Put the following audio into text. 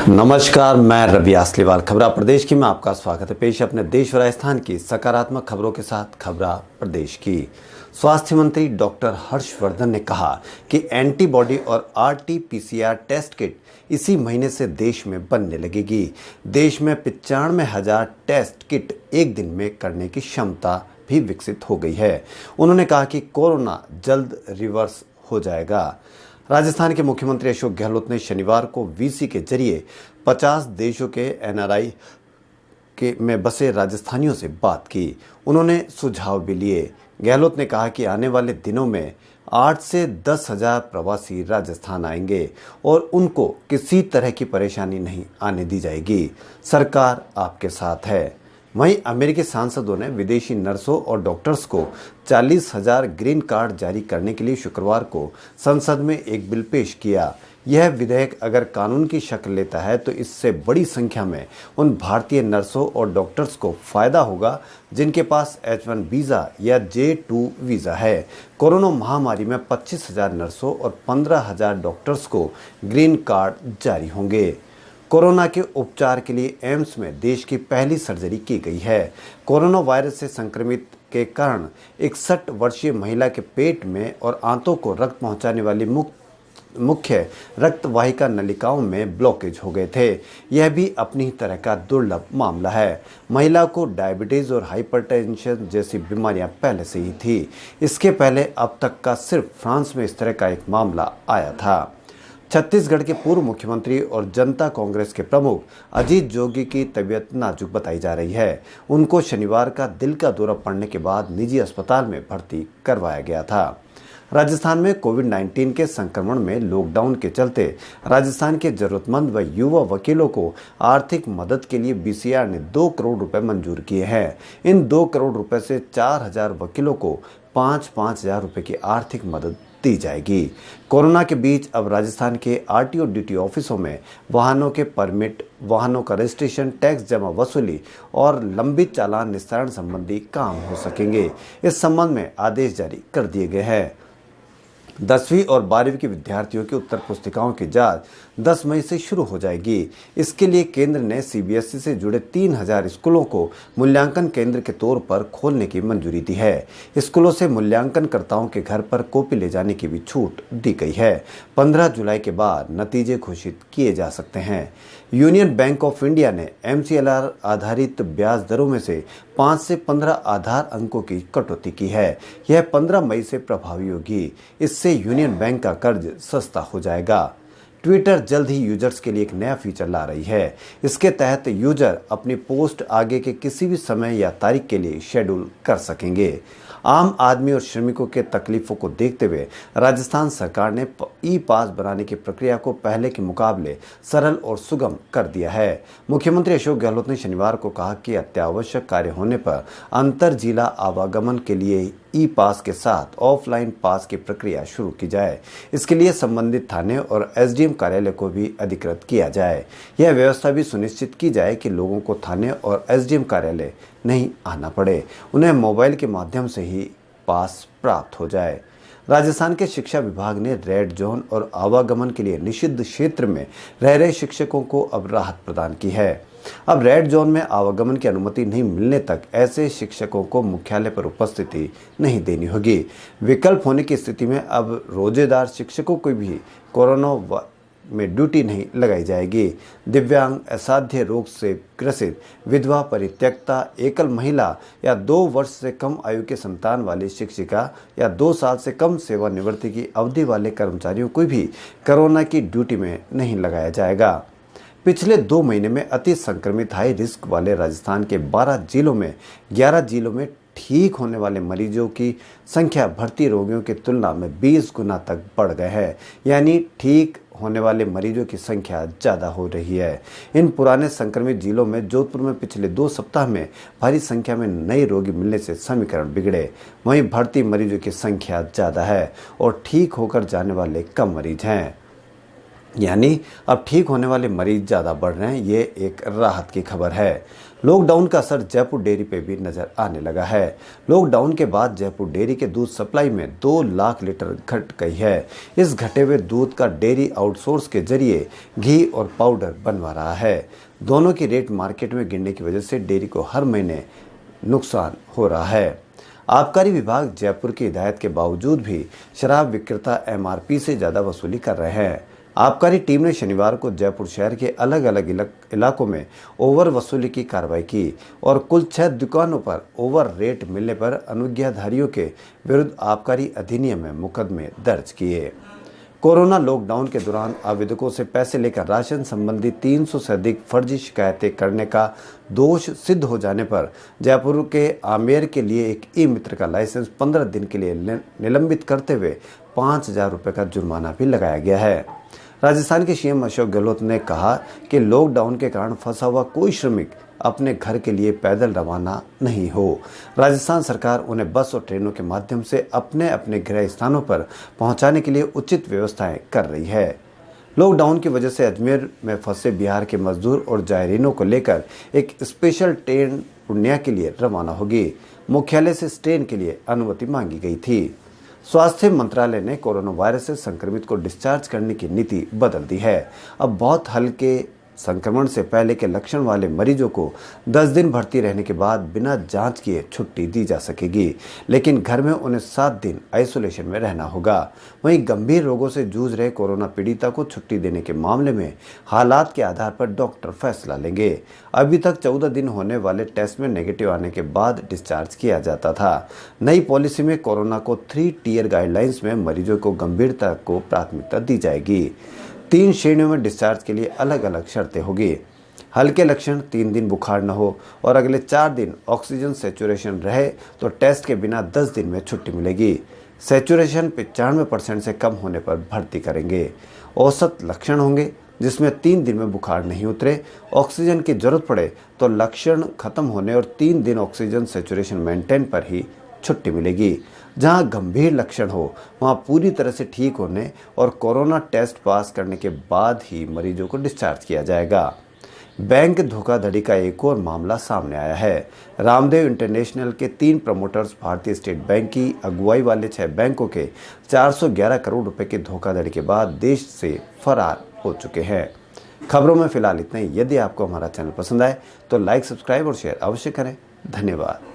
नमस्कार, मैं रवि आसलीवाल। खबरा प्रदेश की में आपका स्वागत है। पेश है अपने देश व राजस्थान की सकारात्मक खबरों के साथ खबरा प्रदेश की। स्वास्थ्य मंत्री डॉक्टर हर्षवर्धन ने कहा कि एंटीबॉडी और आरटी-पीसीआर टेस्ट किट इसी महीने से देश में बनने लगेगी। देश में 95,000 टेस्ट किट एक दिन में करने की क्षमता भी विकसित हो गई है। उन्होंने कहा कि कोरोना जल्द रिवर्स हो जाएगा। राजस्थान के मुख्यमंत्री अशोक गहलोत ने शनिवार को वीसी के जरिए 50 देशों के एनआरआई में बसे राजस्थानियों से बात की। उन्होंने सुझाव भी लिए। गहलोत ने कहा कि आने वाले दिनों में 8 से 10,000 प्रवासी राजस्थान आएंगे और उनको किसी तरह की परेशानी नहीं आने दी जाएगी। सरकार आपके साथ है। वहीं अमेरिकी सांसदों ने विदेशी नर्सों और डॉक्टर्स को 40,000 ग्रीन कार्ड जारी करने के लिए शुक्रवार को संसद में एक बिल पेश किया। यह विधेयक अगर कानून की शक्ल लेता है तो इससे बड़ी संख्या में उन भारतीय नर्सों और डॉक्टर्स को फायदा होगा जिनके पास H1 वीज़ा या J2 वीज़ा है। कोरोना महामारी में 25,000 नर्सों और 15,000 डॉक्टर्स को ग्रीन कार्ड जारी होंगे। कोरोना के उपचार के लिए एम्स में देश की पहली सर्जरी की गई है। कोरोना वायरस से संक्रमित के कारण 61 वर्षीय महिला के पेट में और आंतों को रक्त पहुंचाने वाली मुख्य रक्त वाहिका नलिकाओं में ब्लॉकेज हो गए थे। यह भी अपनी तरह का दुर्लभ मामला है। महिला को डायबिटीज और हाइपरटेंशन जैसी बीमारियां पहले से ही थी। इसके पहले अब तक का सिर्फ फ्रांस में इस तरह का एक मामला आया था। छत्तीसगढ़ के पूर्व मुख्यमंत्री और जनता कांग्रेस के प्रमुख अजीत जोगी की तबीयत नाजुक बताई जा रही है। उनको शनिवार का दिल का दौरा पड़ने के बाद निजी अस्पताल में भर्ती करवाया गया था। राजस्थान में कोविड-19 के संक्रमण में लॉकडाउन के चलते राजस्थान के जरूरतमंद व युवा वकीलों को आर्थिक मदद के लिए बीसीआर ने 2 करोड़ रुपए मंजूर किए हैं। इन 2 करोड़ रुपए से 4,000 वकीलों को 5-5 हजार रुपए की आर्थिक मदद दी जाएगी। कोरोना के बीच अब राजस्थान के आरटीओ डीटी ऑफिसों में वाहनों के परमिट, वाहनों का रजिस्ट्रेशन, टैक्स जमा वसूली और लंबित चालान निस्तारण संबंधी काम हो सकेंगे। इस संबंध में आदेश जारी कर दिए गए हैं। 10वीं और 12वीं के विद्यार्थियों की उत्तर पुस्तिकाओं की जांच 10 मई से शुरू हो जाएगी। इसके लिए केंद्र ने सीबीएसई से जुड़े 3,000 स्कूलों को मूल्यांकन केंद्र के तौर पर खोलने की मंजूरी दी है। स्कूलों से मूल्यांकनकर्ताओं के घर पर कॉपी ले जाने की भी छूट दी गई है। 15 जुलाई के बाद नतीजे घोषित किए जा सकते हैं। यूनियन बैंक ऑफ इंडिया ने MCLR आधारित ब्याज दरों में से 5 से 15 आधार अंकों की कटौती की है। यह 15 मई से प्रभावी होगी। इससे यूनियन बैंक का कर्ज सस्ता हो जाएगा। ट्विटर जल्द ही यूजर्स के लिए एक नया फीचर ला रही है। इसके तहत यूजर अपनी पोस्ट आगे के किसी भी समय या तारीख के लिए शेड्यूल कर सकेंगे। आम आदमी और श्रमिकों के तकलीफों को देखते हुए राजस्थान सरकार ने ई पास बनाने की प्रक्रिया को पहले के मुकाबले सरल और सुगम कर दिया है। मुख्यमंत्री अशोक गहलोत ने शनिवार को कहा कि अत्यावश्यक कार्य होने पर अंतर जिला आवागमन के लिए ई पास के साथ ऑफलाइन पास की प्रक्रिया शुरू की जाए। इसके लिए संबंधित थाने और एसडीएम कार्यालय को भी अधिकृत किया जाए। यह व्यवस्था भी सुनिश्चित की जाए कि लोगों को थाने और एसडीएम कार्यालय नहीं आना पड़े, उन्हें मोबाइल के माध्यम से ही पास प्राप्त हो जाए। राजस्थान के शिक्षा विभाग ने रेड जोन और आवागमन के लिए निषिद्ध क्षेत्र में रह रहे शिक्षकों को अब राहत प्रदान की है। अब रेड जोन में आवागमन की अनुमति नहीं मिलने तक ऐसे शिक्षकों को मुख्यालय पर उपस्थिति नहीं देनी होगी। विकल्प होने की स्थिति में अब रोजेदार शिक्षकों को भी कोरोना में ड्यूटी नहीं लगाई जाएगी। दिव्यांग, असाध्य रोग से ग्रसित, विधवा, परित्यक्ता, एकल महिला या 2 वर्ष से कम आयु के संतान वाली शिक्षिका या 2 साल से कम सेवानिवृत्ति की अवधि वाले कर्मचारियों को भी कोरोना की ड्यूटी में नहीं लगाया जाएगा। पिछले 2 महीने में अति संक्रमित हाई रिस्क वाले राजस्थान के 12 जिलों में 11 जिलों में ठीक होने वाले मरीजों की संख्या भर्ती रोगियों की तुलना में 20 गुना तक बढ़ गए है। यानी ठीक होने वाले मरीजों की संख्या ज़्यादा हो रही है। इन पुराने संक्रमित जिलों में जोधपुर में पिछले 2 सप्ताह में भारी संख्या में नए रोगी मिलने से समीकरण बिगड़े। वहीं भर्ती मरीजों की संख्या ज़्यादा है और ठीक होकर जाने वाले कम मरीज हैं। यानी अब ठीक होने वाले मरीज ज़्यादा बढ़ रहे हैं। ये एक राहत की खबर है। लॉकडाउन का असर जयपुर डेयरी पे भी नजर आने लगा है। लॉकडाउन के बाद जयपुर डेयरी के दूध सप्लाई में 2 लाख लीटर घट गई है। इस घटे हुए दूध का डेयरी आउटसोर्स के जरिए घी और पाउडर बनवा रहा है। दोनों की रेट मार्केट में गिरने की वजह से डेयरी को हर महीने नुकसान हो रहा है। आबकारी विभाग जयपुर की हिदायत के बावजूद भी शराब विक्रेता एमआरपी से ज्यादा वसूली कर रहे हैं। आबकारी टीम ने शनिवार को जयपुर शहर के अलग अलग इलाकों में ओवर वसूली की कार्रवाई की और कुल 6 दुकानों पर ओवर रेट मिलने पर अनुज्ञाधारियों के विरुद्ध आबकारी अधिनियम में मुकदमे दर्ज किए। कोरोना लॉकडाउन के दौरान आवेदकों से पैसे लेकर राशन संबंधी 300 से अधिक फर्जी शिकायतें करने का दोष सिद्ध हो जाने पर जयपुर के आमेर के लिए एक ई मित्र का लाइसेंस 15 दिन के लिए निलंबित करते हुए 5,000 रुपये का जुर्माना भी लगाया गया है। राजस्थान के सीएम अशोक गहलोत ने कहा कि लॉकडाउन के कारण फंसा हुआ कोई श्रमिक अपने घर के लिए पैदल रवाना नहीं हो। राजस्थान सरकार उन्हें बस और ट्रेनों के माध्यम से अपने अपने गृह स्थानों पर पहुंचाने के लिए उचित व्यवस्थाएं कर रही है। लॉकडाउन की वजह से अजमेर में फंसे बिहार के मजदूर और जायरीनों को लेकर एक स्पेशल ट्रेन पूर्णिया के लिए रवाना होगी। मुख्यालय से इस ट्रेन के लिए अनुमति मांगी गई थी। स्वास्थ्य मंत्रालय ने कोरोना वायरस से संक्रमित को डिस्चार्ज करने की नीति बदल दी है। अब बहुत हल्के संक्रमण से पहले के लक्षण वाले मरीजों को 10 दिन भर्ती रहने के बाद बिना जांच किए छुट्टी दी जा सकेगी, लेकिन घर में उन्हें 7 दिन आइसोलेशन में रहना होगा। वहीं गंभीर रोगों से जूझ रहे कोरोना पीड़िता को छुट्टी देने के मामले में हालात के आधार पर डॉक्टर फैसला लेंगे। अभी तक 14 दिन होने वाले टेस्ट में नेगेटिव आने के बाद डिस्चार्ज किया जाता था। नई पॉलिसी में कोरोना को 3 टियर गाइडलाइंस में मरीजों को गंभीरता को प्राथमिकता दी जाएगी। 3 श्रेणियों में डिस्चार्ज के लिए अलग अलग शर्तें होगी। हल्के लक्षण 3 दिन बुखार न हो और अगले 4 दिन ऑक्सीजन सैचुरेशन रहे तो टेस्ट के बिना 10 दिन में छुट्टी मिलेगी। सैचुरेशन 95% से कम होने पर भर्ती करेंगे। औसत लक्षण होंगे जिसमें 3 दिन में बुखार नहीं उतरे, ऑक्सीजन की जरूरत पड़े तो लक्षण खत्म होने और 3 दिन ऑक्सीजन सैचुरेशन मेंटेन पर ही छुट्टी मिलेगी। जहां गंभीर लक्षण हो वहां पूरी तरह से ठीक होने और कोरोना टेस्ट पास करने के बाद ही मरीजों को डिस्चार्ज किया जाएगा। बैंक धोखाधड़ी का एक और मामला सामने आया है। रामदेव इंटरनेशनल के 3 प्रमोटर्स भारतीय स्टेट बैंक की अगुवाई वाले 6 बैंकों के 411 करोड़ रुपए की धोखाधड़ी के बाद देश से फरार हो चुके हैं। खबरों में फिलहाल इतना ही। यदि आपको हमारा चैनल पसंद आए तो लाइक, सब्सक्राइब और शेयर अवश्य करें। धन्यवाद।